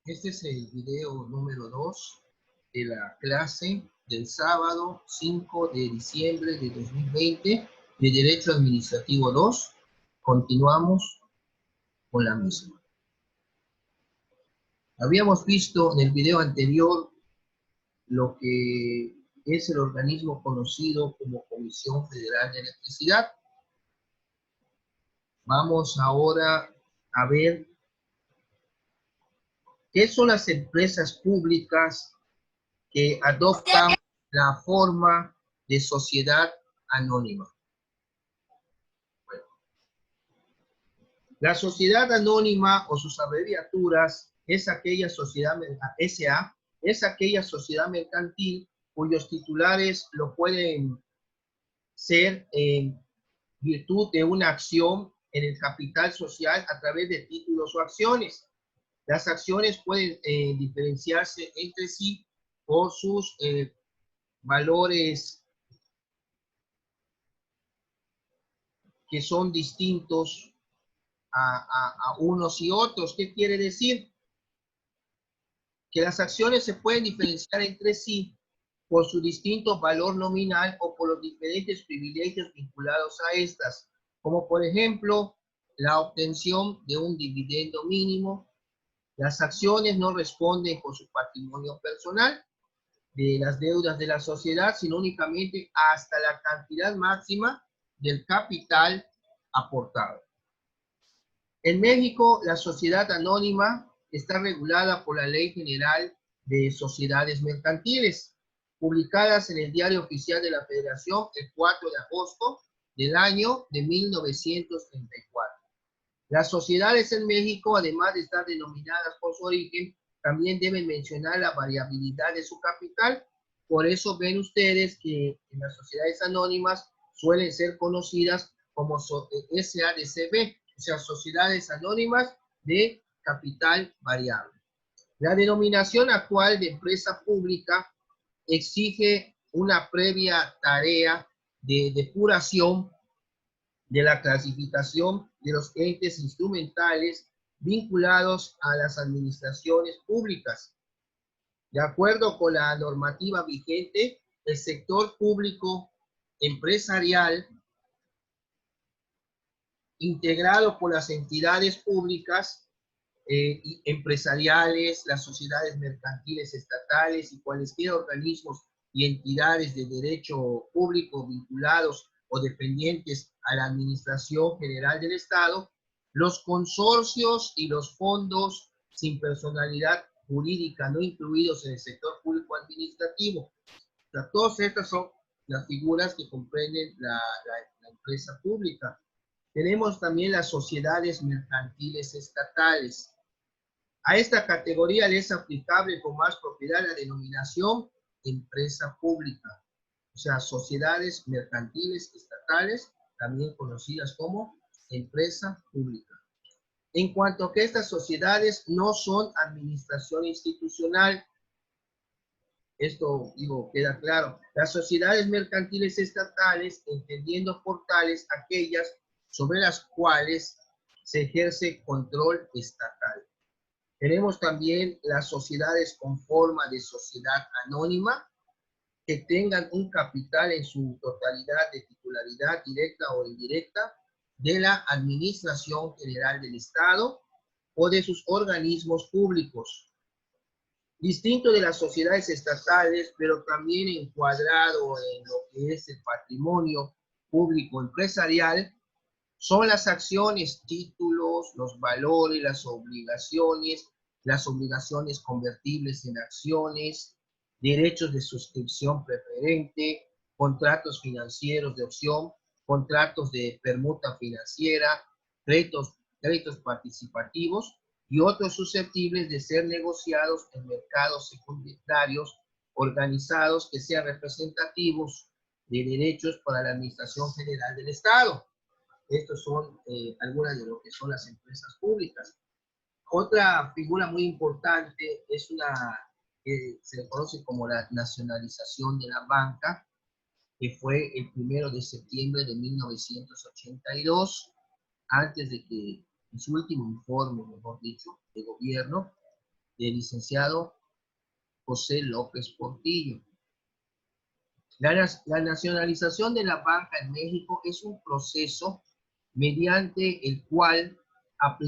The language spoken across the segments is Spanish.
Este es el video número 2 de la clase del sábado 5 de diciembre de 2020 de Derecho Administrativo 2. Continuamos con la misma. Habíamos visto en el video anterior lo que es el organismo conocido como Comisión Federal de Electricidad. Vamos ahora a ver qué son las empresas públicas que adoptan la forma de sociedad anónima. Bueno, la sociedad anónima o sus abreviaturas es aquella sociedad SA, es aquella sociedad mercantil cuyos titulares lo pueden ser en virtud de una acción en el capital social a través de títulos o acciones. Las acciones pueden diferenciarse entre sí por sus valores que son distintos a unos y otros. ¿Qué quiere decir? Que las acciones se pueden diferenciar entre sí por su distinto valor nominal o por los diferentes privilegios vinculados a estas, como por ejemplo la obtención de un dividendo mínimo. Las acciones no responden con su patrimonio personal de las deudas de la sociedad, sino únicamente hasta la cantidad máxima del capital aportado. En México, la sociedad anónima está regulada por la Ley General de Sociedades Mercantiles, publicadas en el Diario Oficial de la Federación el 4 de agosto del año de 1934. Las sociedades en México, además de estar denominadas por su origen, también deben mencionar la variabilidad de su capital. Por eso ven ustedes que en las sociedades anónimas suelen ser conocidas como SADCB, o sea, sociedades anónimas de capital variable. La denominación actual de empresa pública exige una previa tarea de depuración de la clasificación de los entes instrumentales vinculados a las administraciones públicas. De acuerdo con la normativa vigente, el sector público empresarial, integrado por las entidades públicas y empresariales, las sociedades mercantiles estatales y cualesquiera organismos y entidades de derecho público vinculados o dependientes a la Administración General del Estado, los consorcios y los fondos sin personalidad jurídica no incluidos en el sector público administrativo. O sea, todas estas son las figuras que comprenden la empresa pública. Tenemos también las sociedades mercantiles estatales. A esta categoría le es aplicable con más propiedad la denominación empresa pública, o sea, sociedades mercantiles estatales, también conocidas como empresa pública. En cuanto a que estas sociedades no son administración institucional, esto, digo, queda claro. Las sociedades mercantiles estatales, entendiendo por tales aquellas sobre las cuales se ejerce control estatal. Tenemos también las sociedades con forma de sociedad anónima, que tengan un capital en su totalidad de titularidad directa o indirecta de la Administración General del Estado o de sus organismos públicos. Distinto de las sociedades estatales, pero también encuadrado en lo que es el patrimonio público empresarial, son las acciones, títulos, los valores, las obligaciones convertibles en acciones, derechos de suscripción preferente, contratos financieros de opción, contratos de permuta financiera, créditos participativos y otros susceptibles de ser negociados en mercados secundarios organizados que sean representativos de derechos para la Administración General del Estado. Estos son algunas de lo que son las empresas públicas. Otra figura muy importante es una que se le conoce como la nacionalización de la banca, que fue el 1 de septiembre de 1982, antes de que, en su último informe, mejor dicho, de gobierno, del licenciado José López Portillo. La nacionalización de la banca en México es un proceso mediante el cual a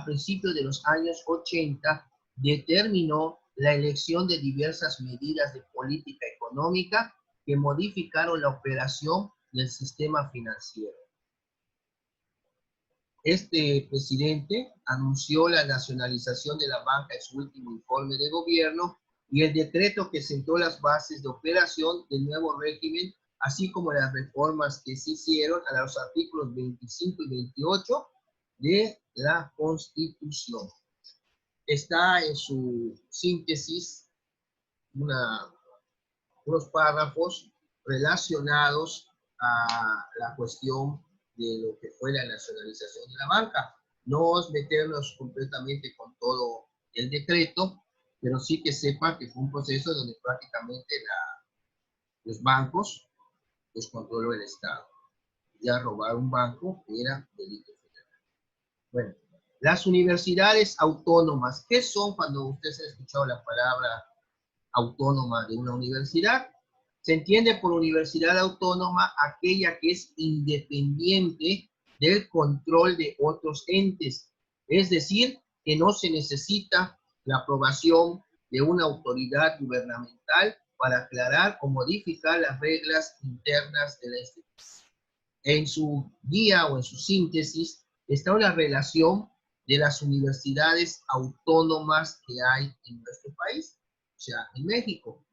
principios de los años 80 determinó la elección de diversas medidas de política económica que modificaron la operación del sistema financiero. Este presidente anunció la nacionalización de la banca en su último informe de gobierno y el decreto que sentó las bases de operación del nuevo régimen, así como las reformas que se hicieron a los artículos 25 y 28 de la Constitución. Está en su síntesis unos párrafos relacionados a la cuestión de lo que fue la nacionalización de la banca. No es meternos completamente con todo el decreto, pero sí que sepa que fue un proceso donde prácticamente los bancos los controló el Estado. Ya robar un banco era delito federal. Bueno, las universidades autónomas. ¿Qué son cuando ustedes han escuchado la palabra autónoma de una universidad? Se entiende por universidad autónoma aquella que es independiente del control de otros entes, es decir, que no se necesita la aprobación de una autoridad gubernamental para aclarar o modificar las reglas internas de la institución. En su guía o en su síntesis está una relación de las universidades autónomas que hay en nuestro país, o sea, en México.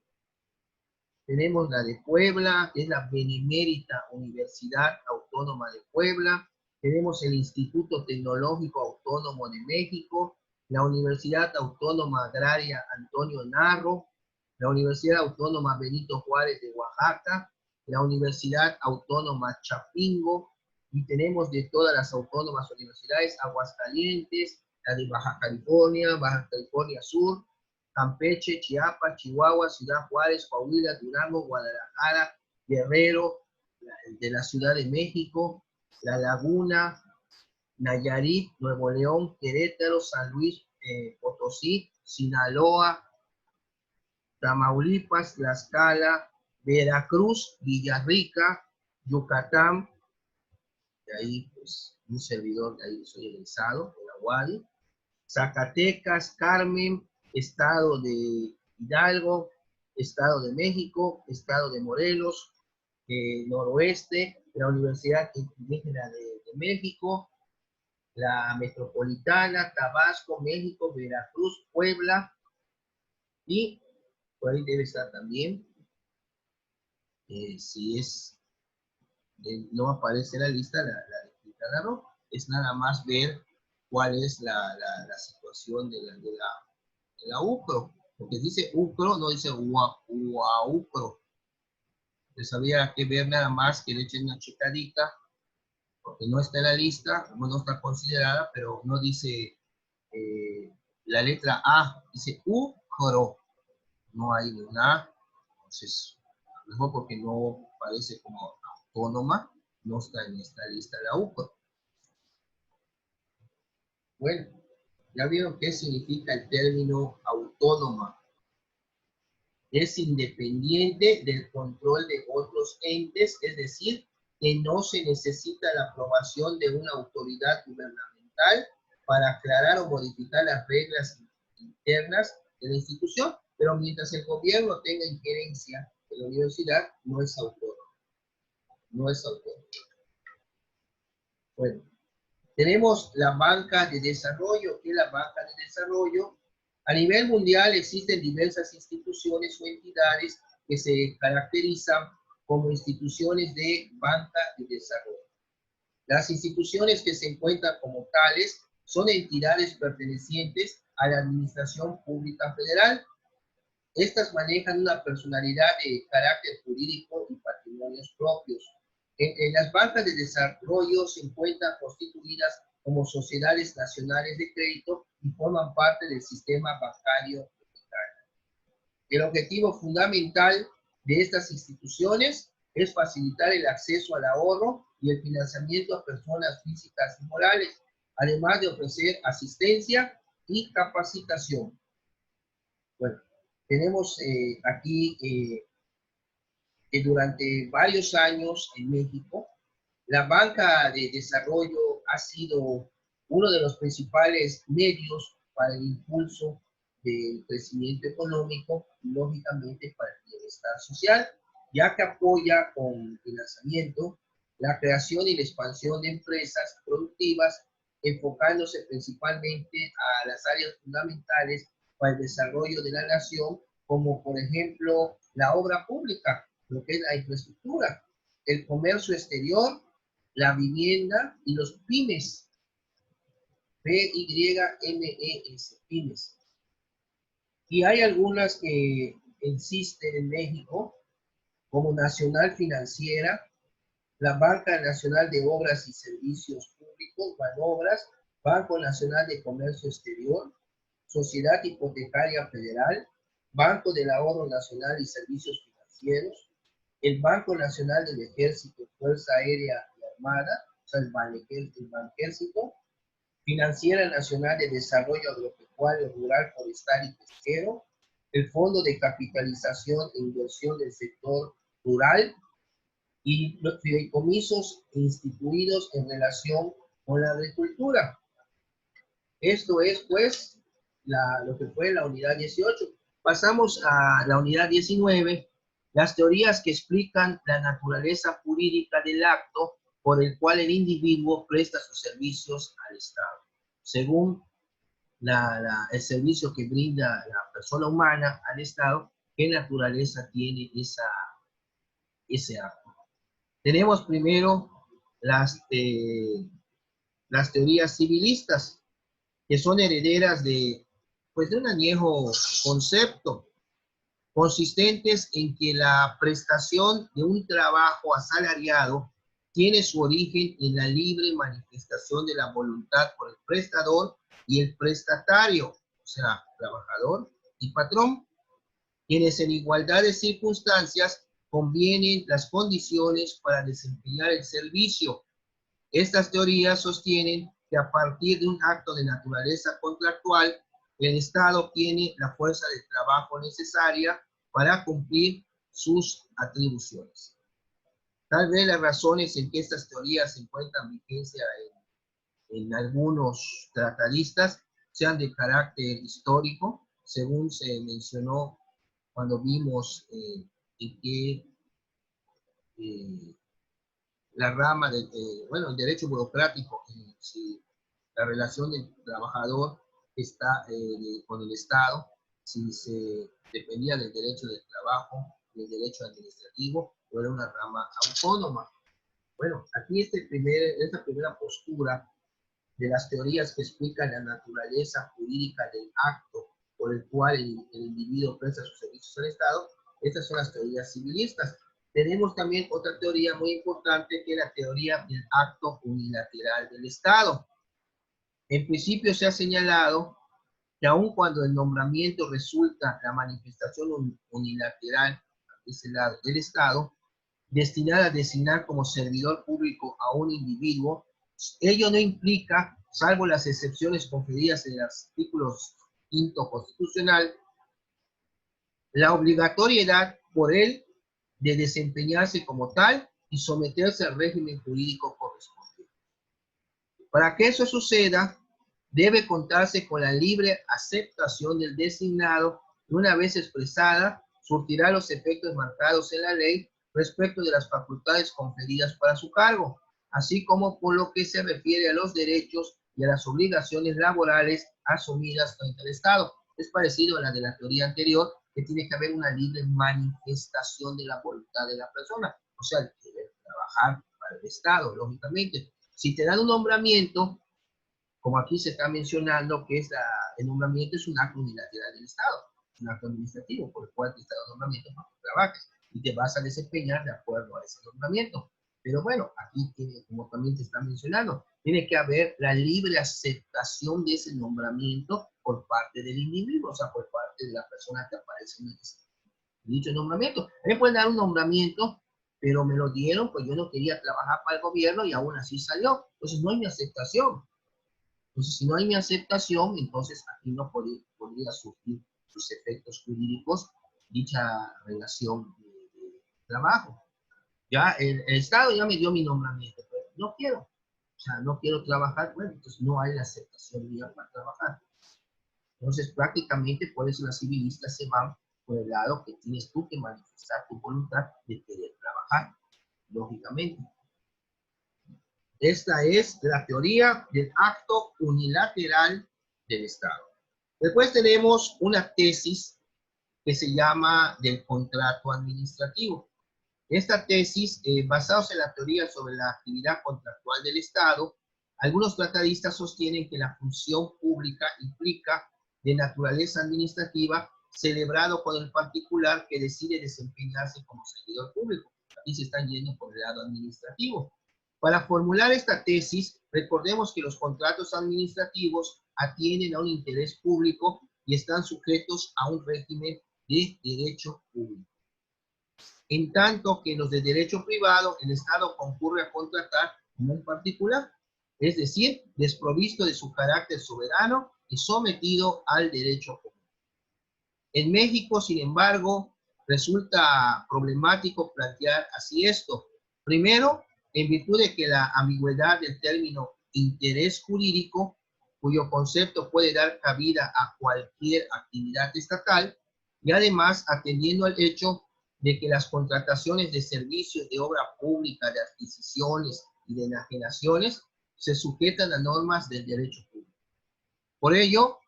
Tenemos la de Puebla, que es la Benemérita Universidad Autónoma de Puebla. Tenemos el Instituto Tecnológico Autónomo de México, la Universidad Autónoma Agraria Antonio Narro, la Universidad Autónoma Benito Juárez de Oaxaca, la Universidad Autónoma Chapingo, y tenemos de todas las autónomas universidades, Aguascalientes, la de Baja California Sur, Campeche, Chiapas, Chihuahua, Ciudad Juárez, Coahuila, Durango, Guadalajara, Guerrero, de la Ciudad de México, La Laguna, Nayarit, Nuevo León, Querétaro, San Luis Potosí, Sinaloa, Tamaulipas, Tlaxcala, Veracruz, Villarrica, Yucatán, de ahí pues un servidor, de ahí soy egresado, de la UADI, Zacatecas, Carmen, Estado de Hidalgo, Estado de México, Estado de Morelos, Noroeste, la Universidad Indígena de México, la Metropolitana, Tabasco, México, Veracruz, Puebla, y por ahí debe estar también, si es, no aparece en la lista, la de Quintana Roo. Es nada más ver cuál es la situación de la UCRO, porque dice UCRO, no dice UAUCRO. Entonces había que ver nada más que le echen una checadita, porque no está en la lista, no está considerada, pero no dice la letra A, dice UCRO, no hay una A. Entonces, a lo mejor porque no parece como autónoma, no está en esta lista la UCRO. Bueno, ya vieron qué significa el término autónoma. Es independiente del control de otros entes, es decir, que no se necesita la aprobación de una autoridad gubernamental para aclarar o modificar las reglas internas de la institución, pero mientras el gobierno tenga injerencia en la universidad, no es autónomo. No es autónomo. Bueno, tenemos la banca de desarrollo. ¿Qué es la banca de desarrollo? A nivel mundial existen diversas instituciones o entidades que se caracterizan como instituciones de banca de desarrollo. Las instituciones que se encuentran como tales son entidades pertenecientes a la Administración Pública Federal. Estas manejan una personalidad de carácter jurídico y patrimonios propios. En las bancas de desarrollo se encuentran constituidas como sociedades nacionales de crédito y forman parte del sistema bancario mexicano. El objetivo fundamental de estas instituciones es facilitar el acceso al ahorro y el financiamiento a personas físicas y morales, además de ofrecer asistencia y capacitación. Bueno, tenemos aquí que durante varios años en México, la banca de desarrollo ha sido uno de los principales medios para el impulso del crecimiento económico y, lógicamente, para el bienestar social, ya que apoya con financiamiento la creación y la expansión de empresas productivas, enfocándose principalmente a las áreas fundamentales para el desarrollo de la nación, como por ejemplo la obra pública, lo que es la infraestructura, el comercio exterior, la vivienda y los pymes, PYMES, pymes. Y hay algunas que existen en México, como Nacional Financiera, la Banca Nacional de Obras y Servicios Públicos, Banobras, Banco Nacional de Comercio Exterior, Sociedad Hipotecaria Federal, Banco del Ahorro Nacional y Servicios Financieros, el Banco Nacional del Ejército, Fuerza Aérea y Armada, o sea, el Banejército, Financiera Nacional de Desarrollo Agropecuario, Rural, Forestal y Pesquero, el Fondo de Capitalización e Inversión del Sector Rural y los fideicomisos instituidos en relación con la agricultura. Esto es, pues, lo que fue la unidad 18. Pasamos a la unidad 19, las teorías que explican la naturaleza jurídica del acto por el cual el individuo presta sus servicios al Estado. Según el servicio que brinda la persona humana al Estado, ¿qué naturaleza tiene ese acto? Tenemos primero las teorías civilistas, que son herederas pues, de un añejo concepto, consistentes en que la prestación de un trabajo asalariado tiene su origen en la libre manifestación de la voluntad por el prestador y el prestatario, o sea, trabajador y patrón, quienes en igualdad de circunstancias convienen las condiciones para desempeñar el servicio. Estas teorías sostienen que a partir de un acto de naturaleza contractual, el Estado tiene la fuerza de trabajo necesaria para cumplir sus atribuciones. Tal vez las razones en que estas teorías encuentran vigencia en algunos tratadistas sean de carácter histórico, según se mencionó cuando vimos en que la rama bueno, el derecho burocrático, si la relación del trabajador está con el Estado, si se dependía del derecho del trabajo, del derecho administrativo, o era una rama autónoma. Bueno, aquí esta primera postura de las teorías que explican la naturaleza jurídica del acto por el cual el individuo presta sus servicios al Estado, estas son las teorías civilistas. Tenemos también otra teoría muy importante, que es la teoría del acto unilateral del Estado. En principio se ha señalado que aun cuando el nombramiento resulta la manifestación unilateral del Estado, destinada a designar como servidor público a un individuo, ello no implica, salvo las excepciones conferidas en el artículo 5 constitucional, la obligatoriedad por él de desempeñarse como tal y someterse al régimen jurídico correspondiente. Para que eso suceda, debe contarse con la libre aceptación del designado y, una vez expresada, surtirá los efectos marcados en la ley respecto de las facultades conferidas para su cargo, así como por lo que se refiere a los derechos y a las obligaciones laborales asumidas frente al Estado. Es parecido a la de la teoría anterior, que tiene que haber una libre manifestación de la voluntad de la persona, o sea, el querer trabajar para el Estado, lógicamente. Si te dan un nombramiento, como aquí se está mencionando, que el nombramiento es un acto unilateral del Estado, un acto administrativo por el cual te está dando nombramiento para que trabajes y te vas a desempeñar de acuerdo a ese nombramiento. Pero bueno, aquí como también te está mencionando, tiene que haber la libre aceptación de ese nombramiento por parte del individuo, o sea, por parte de la persona que aparece en dicho nombramiento. A mí me pueden dar un nombramiento, pero me lo dieron, pues yo no quería trabajar para el gobierno y aún así salió. Entonces no hay mi aceptación. Entonces, si no hay mi aceptación, entonces aquí no podría surgir sus efectos jurídicos dicha relación de trabajo. Ya el Estado ya me dio mi nombramiento, pero no quiero. O sea, no quiero trabajar, bueno, entonces no hay la aceptación mía para trabajar. Entonces, prácticamente, por eso las civilistas se van por el lado que tienes tú que manifestar tu voluntad de querer trabajar, lógicamente. Esta es la teoría del acto unilateral del Estado. Después tenemos una tesis que se llama del contrato administrativo. Esta tesis, basados en la teoría sobre la actividad contractual del Estado, algunos tratadistas sostienen que la función pública implica de naturaleza administrativa celebrado con el particular que decide desempeñarse como servidor público. Aquí se están yendo por el lado administrativo. Para formular esta tesis, recordemos que los contratos administrativos atienden a un interés público y están sujetos a un régimen de derecho público. En tanto que los de derecho privado, el Estado concurre a contratar como un particular, es decir, desprovisto de su carácter soberano y sometido al derecho común. En México, sin embargo, resulta problemático plantear así esto. Primero, en virtud de que la ambigüedad del término interés jurídico, cuyo concepto puede dar cabida a cualquier actividad estatal, y además atendiendo al hecho de que las contrataciones de servicios de obra pública, de adquisiciones y de enajenaciones se sujetan a normas del derecho público. Por ello,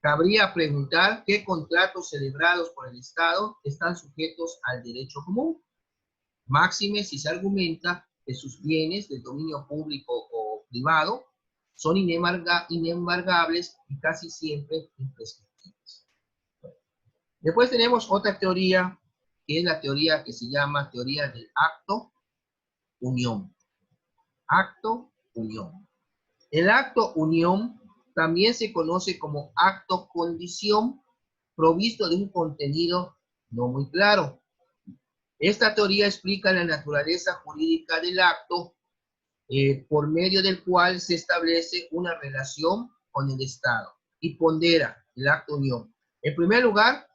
cabría preguntar qué contratos celebrados por el Estado están sujetos al derecho común. Máxime si se argumenta que sus bienes del dominio público o privado son inembargables y casi siempre imprescriptibles. Después tenemos otra teoría, que es la teoría que se llama teoría del acto-unión. Acto-unión. El acto-unión también se conoce como acto-condición, provisto de un contenido no muy claro. Esta teoría explica la naturaleza jurídica del acto por medio del cual se establece una relación con el Estado y pondera el acto-unión. En primer lugar,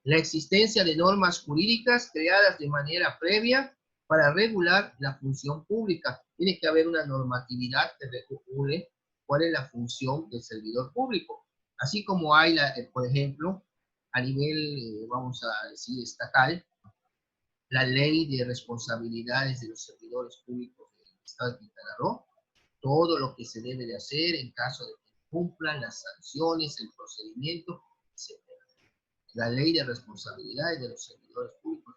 la existencia de normas jurídicas creadas de manera previa para regular la función pública. Tiene que haber una normatividad que regule cuál es la función del servidor público. Así como hay, por ejemplo, a nivel, vamos a decir, estatal, la ley de responsabilidades de los servidores públicos del Estado de Quintana Roo, todo lo que se debe de hacer en caso de que cumplan las sanciones, el procedimiento, etc. La ley de responsabilidades de los servidores públicos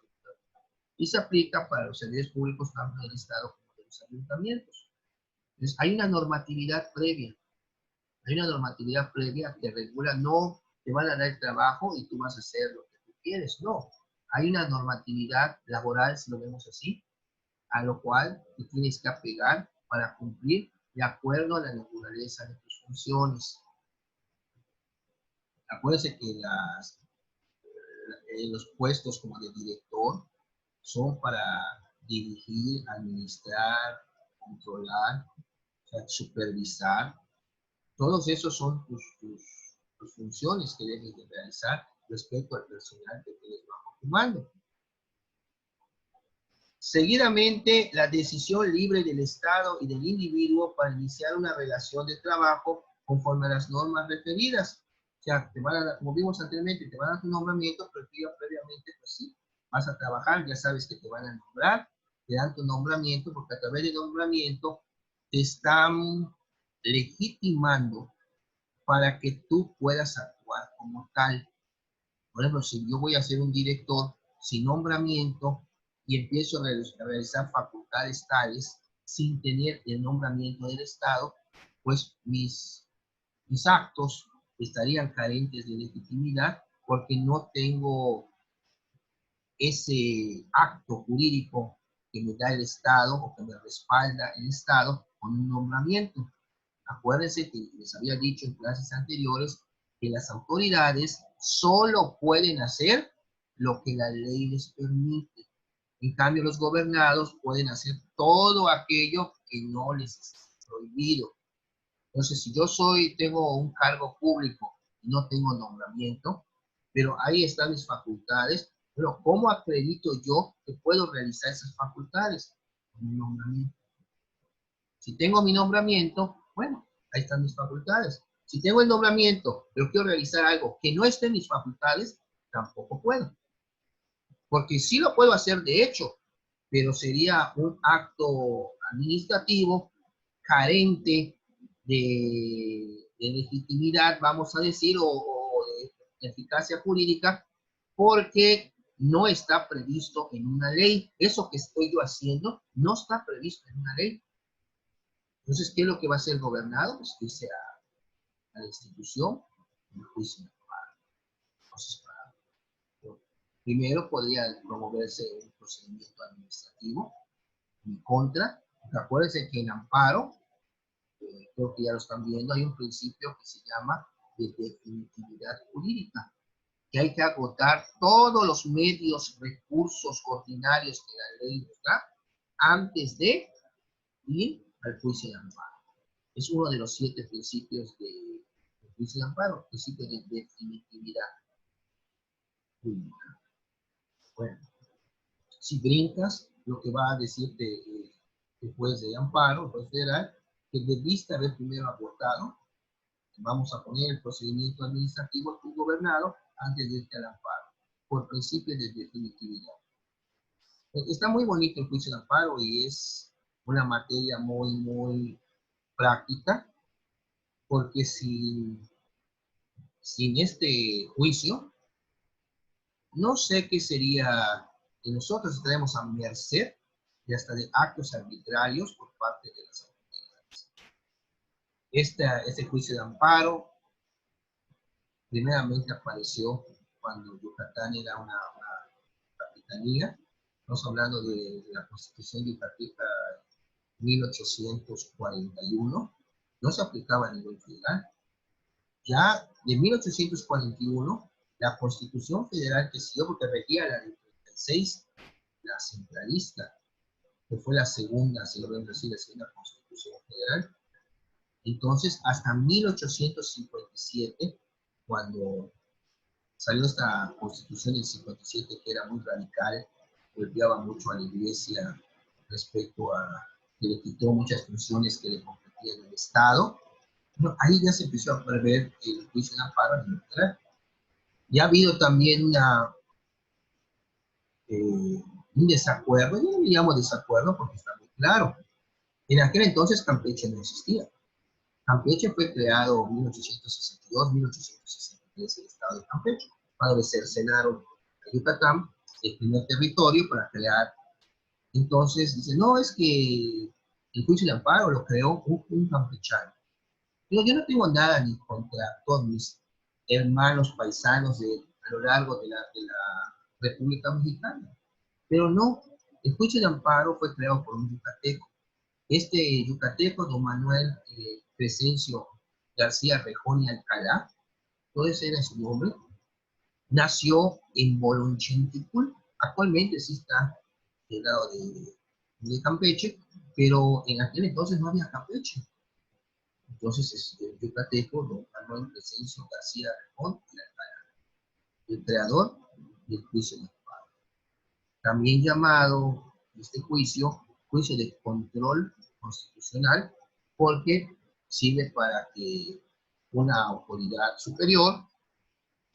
y se aplica para los servidores públicos tanto del Estado como de los ayuntamientos. Entonces, hay una normatividad previa que regula, no te van a dar el trabajo y tú vas a hacer lo que tú quieres, no. Hay una normatividad laboral, si lo vemos así, a lo cual te tienes que apegar para cumplir de acuerdo a la naturaleza de tus funciones. Acuérdense que los puestos como de director son para dirigir, administrar, controlar, o sea, supervisar. Todos esos son tus funciones que debes de realizar respecto al personal que tienes bajo tu mando. Seguidamente, la decisión libre del Estado y del individuo para iniciar una relación de trabajo conforme a las normas referidas. O sea, te van a dar, como vimos anteriormente, te van a dar tu nombramiento, pero tú ya previamente, pues sí, vas a trabajar, ya sabes que te van a nombrar, te dan tu nombramiento, porque a través del nombramiento te están legitimando para que tú puedas actuar como tal. Por ejemplo, si yo voy a ser un director sin nombramiento y empiezo a realizar facultades tales sin tener el nombramiento del Estado, pues mis actos estarían carentes de legitimidad porque no tengo ese acto jurídico que me da el Estado o que me respalda el Estado con un nombramiento. Acuérdense que les había dicho en clases anteriores que las autoridades solo pueden hacer lo que la ley les permite. En cambio, los gobernados pueden hacer todo aquello que no les es prohibido. Entonces, si yo tengo un cargo público no tengo nombramiento, pero ahí están mis facultades. Pero ¿cómo acredito yo que puedo realizar esas facultades? Con un nombramiento. Si tengo mi nombramiento, bueno, ahí están mis facultades. Si tengo el nombramiento, pero quiero realizar algo que no esté en mis facultades, tampoco puedo. Porque sí lo puedo hacer de hecho, pero sería un acto administrativo carente de legitimidad, vamos a decir, o de eficacia jurídica, porque no está previsto en una ley. Eso que estoy yo haciendo no está previsto en una ley. Entonces, ¿qué es lo que va a hacer el gobernado? Pues irse a la institución y juicio. Entonces, primero podría promoverse un procedimiento administrativo en contra. Acuérdense que en amparo, creo que ya lo están viendo, hay un principio que se llama de definitividad jurídica, que hay que agotar todos los medios, recursos ordinarios que la ley nos da antes de ir al juicio de amparo. Es uno de los 7 principios del juicio de amparo, principio de definitividad jurídica. Bueno, si brincas, lo que va a decirte el juez de amparo, el juez federal, que debiste haber primero agotado, vamos a poner el procedimiento administrativo tu gobernado antes de irte al amparo, por principio de definitividad. Está muy bonito el juicio de amparo y es una materia muy práctica, porque sin este juicio, no sé qué sería, que nosotros estaremos a merced y hasta de actos arbitrarios por parte de las autoridades. Este juicio de amparo primeramente apareció cuando Yucatán era una capitanía. Estamos hablando de la Constitución yucateca 1841. No se aplicaba a nivel federal. Ya de 1841, la Constitución Federal que siguió, porque regía la de 36, la centralista, que fue la segunda, si lo ven decir, la segunda Constitución Federal. Entonces, hasta 1857, cuando salió esta Constitución del 57, que era muy radical, golpeaba mucho a la Iglesia respecto a que le quitó muchas funciones que le competían al Estado. Bueno, ahí ya se empezó a prever el juicio de amparo a nivel federal. Ya ha habido también un desacuerdo, yo no me llamo desacuerdo porque está muy claro. En aquel entonces Campeche no existía. Campeche fue creado en 1862, 1863, el estado de Campeche, cuando se cercenaron a Yucatán, el primer territorio para crear. Entonces dice, no, es que el juicio de amparo lo creó un campechano. Yo no tengo nada ni contra todos mis hermanos paisanos a lo largo de la República Mexicana, pero no, el juicio de amparo fue creado por un yucateco. Este yucateco, don Manuel Crescencio García Rejón y Alcalá, todo ese era su nombre, nació en Bolonchentipul. Actualmente sí está del lado de Campeche, pero en aquel entonces no había Campeche. Entonces es el yucateco don Manuel Crescencio García Rejón y Alcalá, el creador del juicio de amparo. También llamado este juicio de control constitucional, porque sirve para que una autoridad superior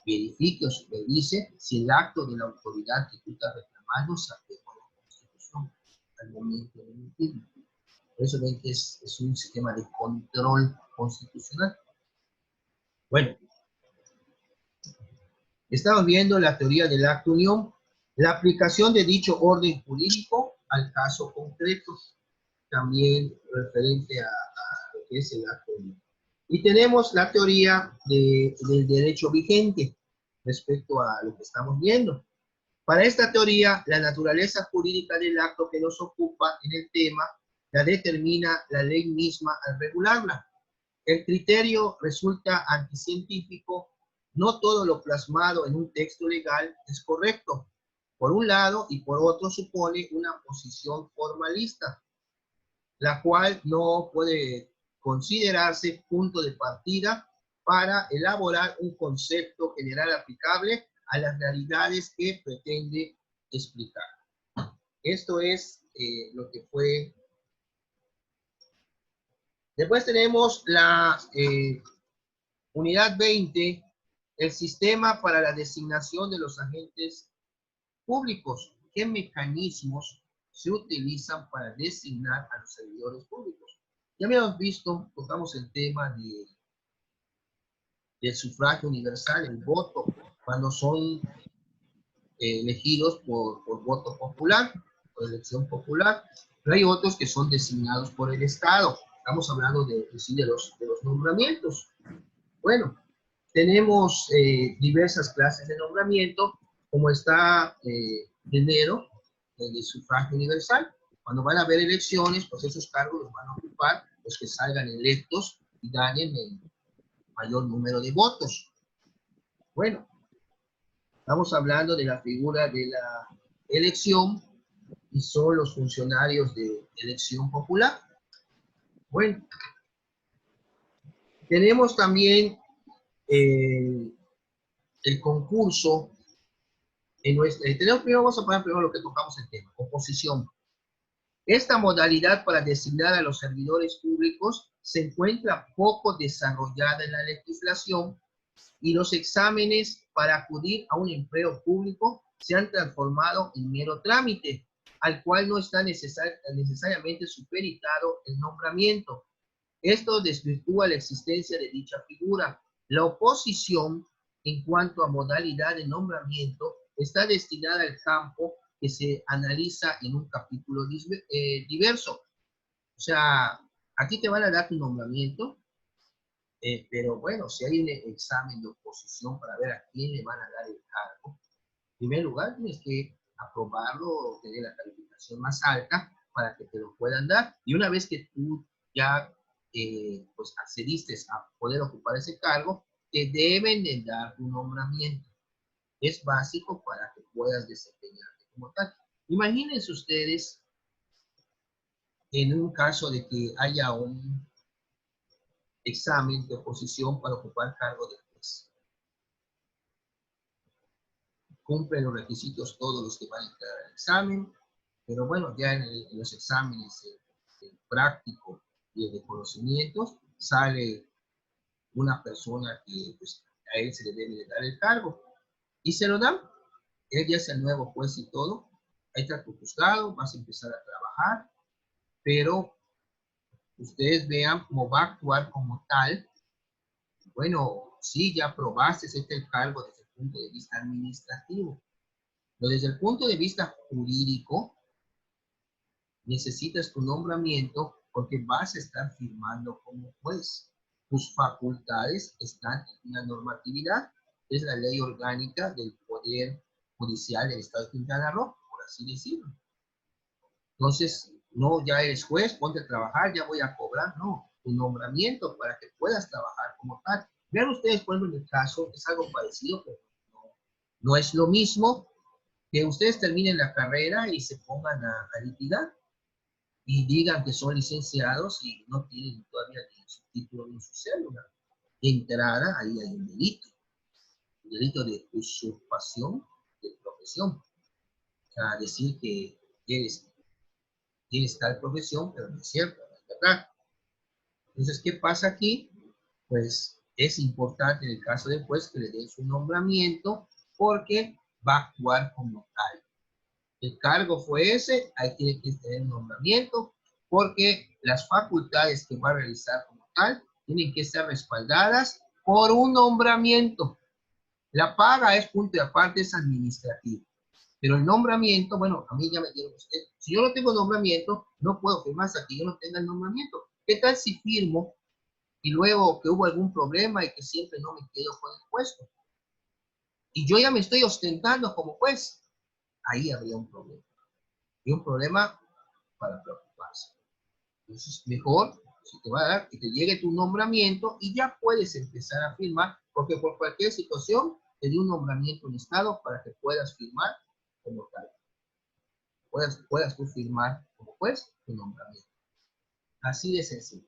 verifique o supervise si el acto de la autoridad que tú estás reclamando se apega a la Constitución al momento de emitirlo. Por eso ven que es un sistema de control constitucional. Bueno, estamos viendo la teoría del acto unión, la aplicación de dicho orden jurídico al caso concreto, también referente a lo que es el acto unión. Y tenemos la teoría del derecho vigente respecto a lo que estamos viendo. Para esta teoría, la naturaleza jurídica del acto que nos ocupa en el tema la determina la ley misma al regularla. El criterio resulta anticientífico. No todo lo plasmado en un texto legal es correcto, por un lado, y por otro supone una posición formalista, la cual no puede considerarse punto de partida para elaborar un concepto general aplicable a las realidades que pretende explicar. Esto es lo que fue. Después tenemos la unidad 20, el sistema para la designación de los agentes públicos. ¿Qué mecanismos se utilizan para designar a los servidores públicos? Ya habíamos visto, tocamos el tema del sufragio universal, el voto, cuando son elegidos por voto popular, por elección popular, pero hay otros que son designados por el Estado. Estamos hablando de los nombramientos. Bueno, tenemos diversas clases de nombramiento, como está primero, el de sufragio universal. Cuando van a haber elecciones, pues esos cargos los van a ocupar los que salgan electos y ganen el mayor número de votos. Bueno, estamos hablando de la figura de la elección y son los funcionarios de elección popular. Bueno, tenemos también el concurso. Primero vamos a poner primero lo que tocamos el tema, oposición. Esta modalidad para designar a los servidores públicos se encuentra poco desarrollada en la legislación y los exámenes para acudir a un empleo público se han transformado en mero trámite, al cual no está necesariamente superitado el nombramiento. Esto desvirtúa la existencia de dicha figura. La oposición, en cuanto a modalidad de nombramiento, está destinada al campo que se analiza en un capítulo diverso. O sea, aquí te van a dar tu nombramiento, pero bueno, si hay un examen de oposición para ver a quién le van a dar el cargo, en primer lugar tienes que aprobarlo o tener la calificación más alta para que te lo puedan dar. Y una vez que tú ya pues accediste a poder ocupar ese cargo, te deben de dar tu nombramiento. Es básico para que puedas desempeñarte como tal. Imagínense ustedes en un caso de que haya un examen de oposición para ocupar cargo de juez. Cumplen los requisitos todos los que van a entrar al examen, pero bueno, ya en los exámenes práctico y de conocimientos sale una persona que pues, a él se le debe de dar el cargo y se lo dan. Él ya es el nuevo juez y todo, ahí está tu juzgado, vas a empezar a trabajar, pero ustedes vean cómo va a actuar como tal. Bueno, sí, ya aprobaste este cargo desde el punto de vista administrativo, pero desde el punto de vista jurídico, necesitas tu nombramiento porque vas a estar firmando como juez. Tus facultades están en una normatividad, es la ley orgánica del Poder Judicial del Estado de Quintana Roo, por así decirlo. Entonces, no, ya eres juez, ponte a trabajar, ya voy a cobrar, no, tu nombramiento para que puedas trabajar como tal. Vean ustedes, por ejemplo, en el caso, es algo parecido, pero no es lo mismo que ustedes terminen la carrera y se pongan a litigar y digan que son licenciados y no tienen todavía ni su título ni su cédula. De entrada, ahí hay un delito de usurpación de profesión. O sea, decir que tienes tal profesión, pero no es cierto, no es verdad. Entonces, ¿qué pasa aquí? Pues es importante en el caso del juez que le den su nombramiento porque va a actuar como tal. El cargo fue ese, ahí tiene que tener un nombramiento, porque las facultades que va a realizar como tal tienen que ser respaldadas por un nombramiento. La paga es punto y aparte, es administrativo. Pero el nombramiento, bueno, a mí ya me dieron usted. Si yo no tengo nombramiento, no puedo firmar hasta que yo no tenga el nombramiento. ¿Qué tal si firmo y luego que hubo algún problema y que siempre no me quedo con el puesto? Y yo ya me estoy ostentando como juez. Ahí habría un problema. Y un problema para preocuparse. Entonces, mejor, si te va a dar, que te llegue tu nombramiento y ya puedes empezar a firmar, porque por cualquier situación te dio un nombramiento en estado para que puedas firmar como tal. Puedas tú firmar como juez tu nombramiento. Así de sencillo.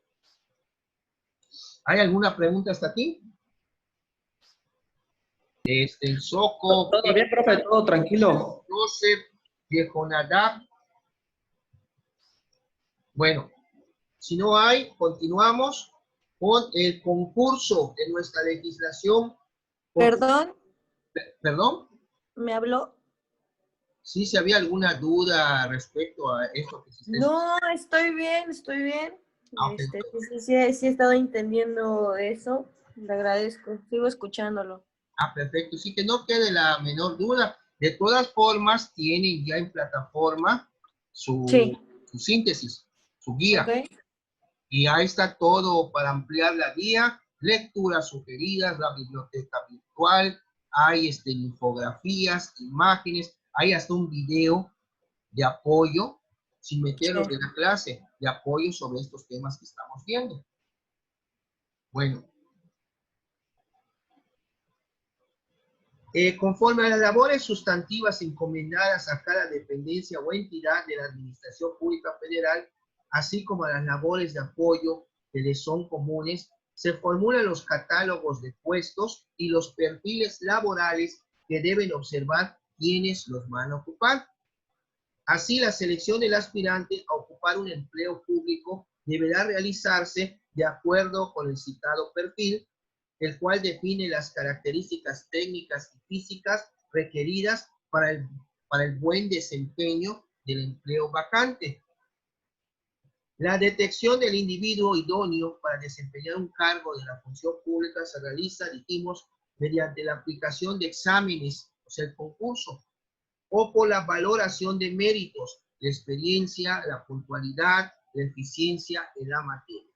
¿Hay alguna pregunta hasta aquí? El Soco, ¿Todo bien, profe? ¿Todo tranquilo? Joseph, Viejo Nadab. Bueno, si no hay, continuamos con el concurso de nuestra legislación. Perdón, ¿Perdón? ¿me habló? Sí, si había alguna duda respecto a esto que se está... No, estoy bien, estoy bien. Ok. Sí he estado entendiendo eso. Le agradezco. Sigo escuchándolo. Perfecto. Sí, que no quede la menor duda. De todas formas, tienen ya en plataforma Sí, su síntesis, su guía. ok. Y ahí está todo para ampliar la guía, lecturas sugeridas, la biblioteca virtual, hay infografías, imágenes, hay hasta un video de apoyo, sin meterlo Sí. de la clase, de apoyo sobre estos temas que estamos viendo. Bueno, conforme a las labores sustantivas encomendadas a cada dependencia o entidad de la Administración Pública Federal, así como a las labores de apoyo que les son comunes, se formulan los catálogos de puestos y los perfiles laborales que deben observar quienes los van a ocupar. Así, la selección del aspirante a ocupar un empleo público deberá realizarse de acuerdo con el citado perfil, el cual define las características técnicas y físicas requeridas para el buen desempeño del empleo vacante. La detección del individuo idóneo para desempeñar un cargo de la función pública se realiza, dijimos, mediante la aplicación de exámenes, o sea, el concurso, o por la valoración de méritos, la experiencia, la puntualidad, la eficiencia en la materia.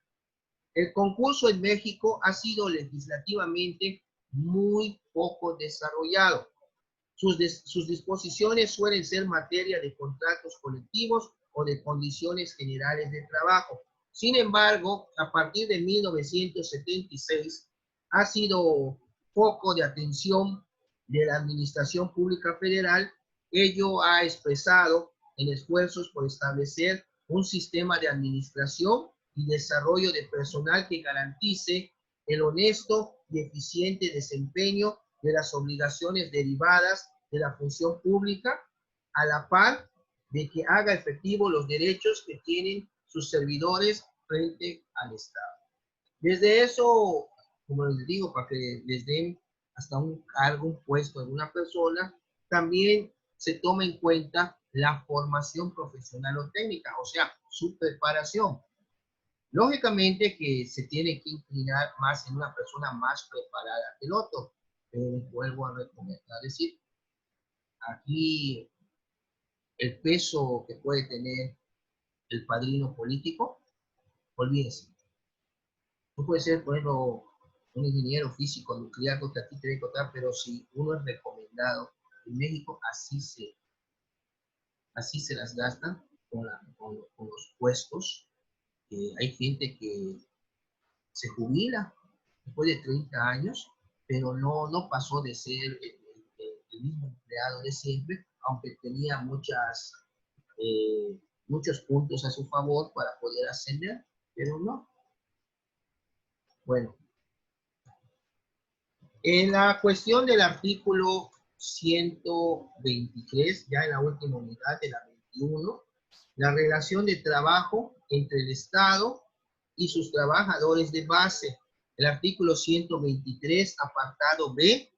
El concurso en México ha sido legislativamente muy poco desarrollado. Sus disposiciones suelen ser materia de contratos colectivos o de condiciones generales de trabajo. Sin embargo, a partir de 1976 ha sido foco de atención de la Administración Pública Federal. Ello ha expresado en esfuerzos por establecer un sistema de administración y desarrollo de personal que garantice el honesto y eficiente desempeño de las obligaciones derivadas de la función pública, a la par de que haga efectivo los derechos que tienen sus servidores frente al Estado. Desde eso, como les digo, para que les den hasta un cargo, un puesto de una persona, también se toma en cuenta la formación profesional o técnica, o sea, su preparación. Lógicamente que se tiene que inclinar más en una persona más preparada que el otro, pero les vuelvo a recomendar, es decir, aquí el peso que puede tener el padrino político, olvídense. No puede ser, por ejemplo, un ingeniero físico nuclear que a ti te debe contar, pero si uno es recomendado, en México así se las gastan con los puestos. Hay gente que se jubila después de 30 años, pero no pasó de ser el mismo empleado de siempre, aunque tenía muchos puntos a su favor para poder ascender, pero no. Bueno, en la cuestión del artículo 123, ya en la última unidad de la 21, la relación de trabajo entre el Estado y sus trabajadores de base, el artículo 123, apartado B,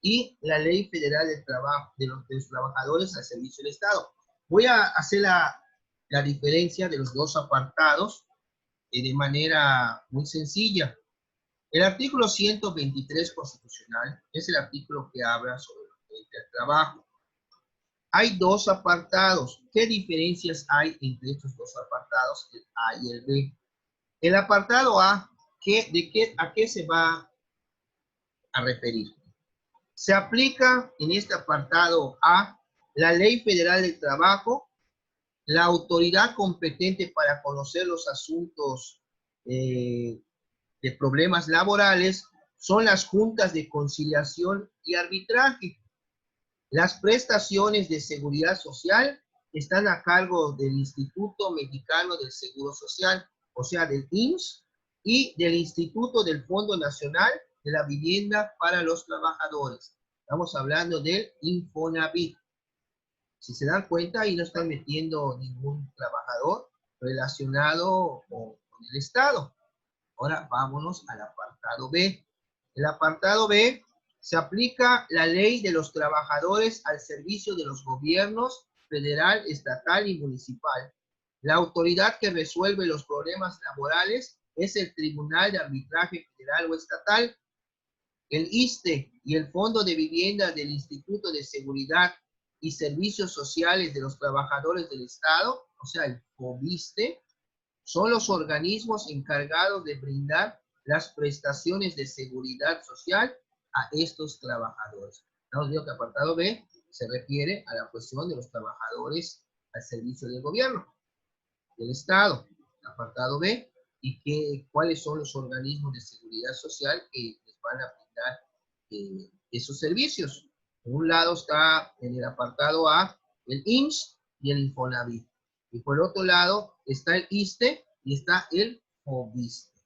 y la Ley Federal del Trabajo de los trabajadores al servicio del Estado. Voy a hacer la diferencia de los dos apartados de manera muy sencilla. El artículo 123 constitucional es el artículo que habla sobre el trabajo. Hay dos apartados. ¿Qué diferencias hay entre estos dos apartados, el A y el B? El apartado A, ¿a qué se va a referir? Se aplica en este apartado A la Ley Federal del Trabajo, la autoridad competente para conocer los asuntos de problemas laborales son las juntas de conciliación y arbitraje. Las prestaciones de seguridad social están a cargo del Instituto Mexicano del Seguro Social, o sea, del IMSS, y del Instituto del Fondo Nacional de la Vivienda para los Trabajadores. Estamos hablando del Infonavit. Si se dan cuenta, ahí no están metiendo ningún trabajador relacionado con el Estado. Ahora vámonos al apartado B. El apartado B se aplica la ley de los trabajadores al servicio de los gobiernos federal, estatal y municipal. La autoridad que resuelve los problemas laborales es el Tribunal de Arbitraje Federal o Estatal. El ISSSTE y el Fondo de Vivienda del Instituto de Seguridad y Servicios Sociales de los Trabajadores del Estado, o sea, el FOBISSSTE, son los organismos encargados de brindar las prestaciones de seguridad social a estos trabajadores. Estamos viendo que apartado B se refiere a la cuestión de los trabajadores al servicio del gobierno, del Estado. Apartado B, y cuáles son los organismos de seguridad social que les van a brindar esos servicios. Por un lado está en el apartado A el IMSS y el Infonavit. Y por el otro lado está el ISSSTE y está el FOBISSSTE.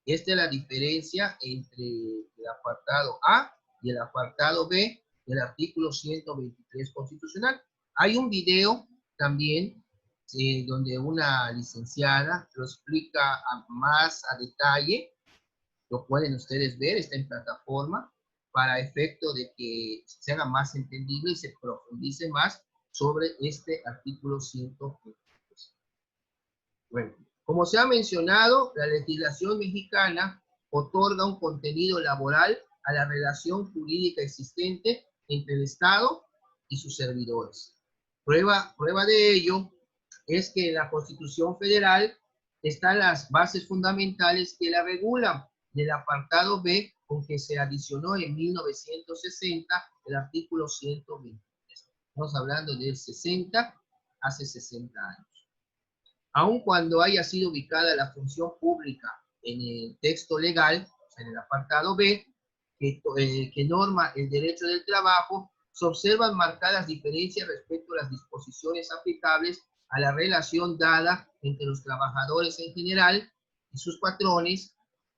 Esta es la diferencia entre el apartado A y el apartado B del artículo 123 constitucional. Hay un video también donde una licenciada lo explica más a detalle. Lo pueden ustedes ver, está en plataforma, para efecto de que se haga más entendible y se profundice más sobre este artículo 123. Bueno, como se ha mencionado, la legislación mexicana otorga un contenido laboral a la relación jurídica existente entre el Estado y sus servidores. Prueba de ello es que en la Constitución Federal están las bases fundamentales que la regulan, del apartado B, con que se adicionó en 1960 el artículo 123. Estamos hablando del 60, hace 60 años. Aun cuando haya sido ubicada la función pública en el texto legal, en el apartado B, que norma el derecho del trabajo, se observan marcadas diferencias respecto a las disposiciones aplicables a la relación dada entre los trabajadores en general y sus patrones,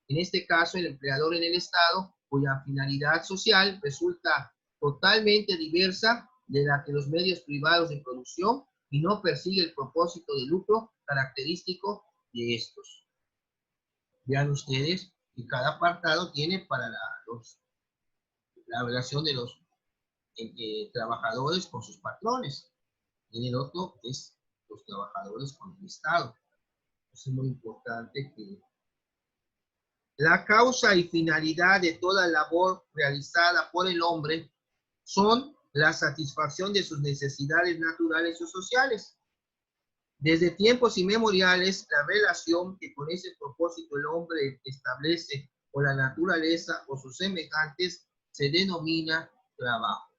en este caso el empleador en el Estado, cuya finalidad social resulta totalmente diversa de la que los medios privados de producción y no persigue el propósito de lucro característico de estos. Vean ustedes que cada apartado tiene para la relación de los trabajadores con sus patrones. Y el otro es los trabajadores con el Estado. Eso es muy importante que la causa y finalidad de toda labor realizada por el hombre son la satisfacción de sus necesidades naturales o sociales. Desde tiempos inmemoriales, la relación que con ese propósito el hombre establece con la naturaleza o sus semejantes se denomina trabajo.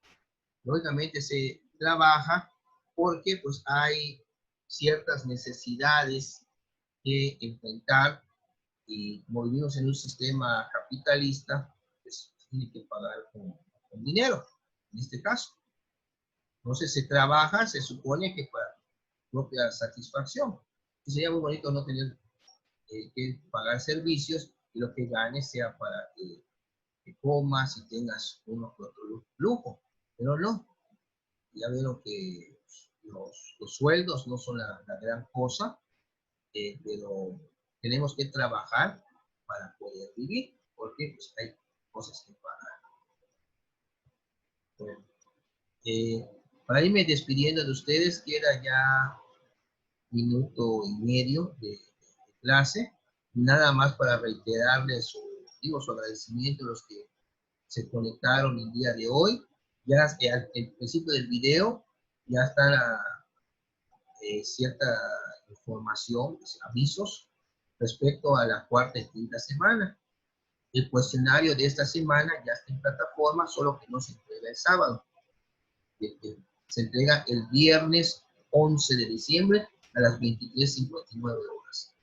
Lógicamente se trabaja porque pues hay ciertas necesidades que enfrentar y como vivimos en un sistema capitalista, pues tiene que pagar con dinero, en este caso. Entonces se trabaja, se supone que para propia satisfacción. Y sería muy bonito no tener que pagar servicios y lo que ganes sea para que comas y tengas uno que otro lujo. Pero no, ya vieron que los sueldos no son la gran cosa, pero tenemos que trabajar para poder vivir, porque pues, hay cosas que pagar. Bueno, para irme despidiendo de ustedes, queda ya minuto y medio de clase, nada más para reiterarles su agradecimiento a los que se conectaron el día de hoy. Ya al principio del video ya está cierta información, avisos respecto a la cuarta y quinta semana. El cuestionario de esta semana ya está en plataforma, solo que no se entrega el sábado. Se entrega el viernes 11 de diciembre a las 23:59 horas.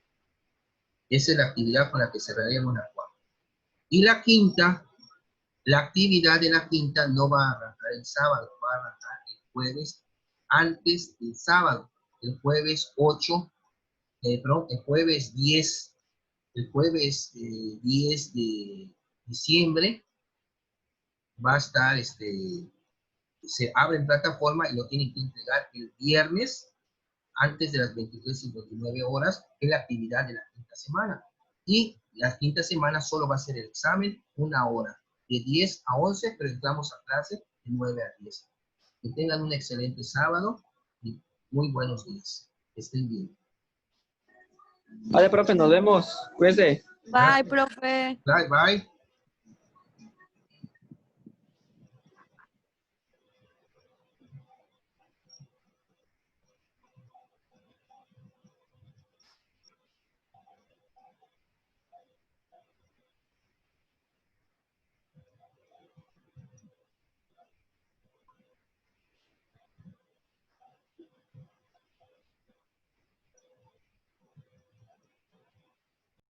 Esa es la actividad con la que cerraremos la cuarta. Y la quinta, la actividad de la quinta no va a arrancar el sábado, va a arrancar el jueves antes del sábado, el jueves 10, el jueves 10 de diciembre va a estar, se abre en plataforma y lo tienen que entregar el viernes antes de las 23:59 horas en la actividad de la quinta semana. Y la quinta semana solo va a ser el examen 1 hora, de 10 a 11, pero entramos a clase de 9 a 10. Que tengan un excelente sábado y muy buenos días. Que estén bien. Vale, profe, nos vemos. Cuídese. Bye, profe. Bye, bye.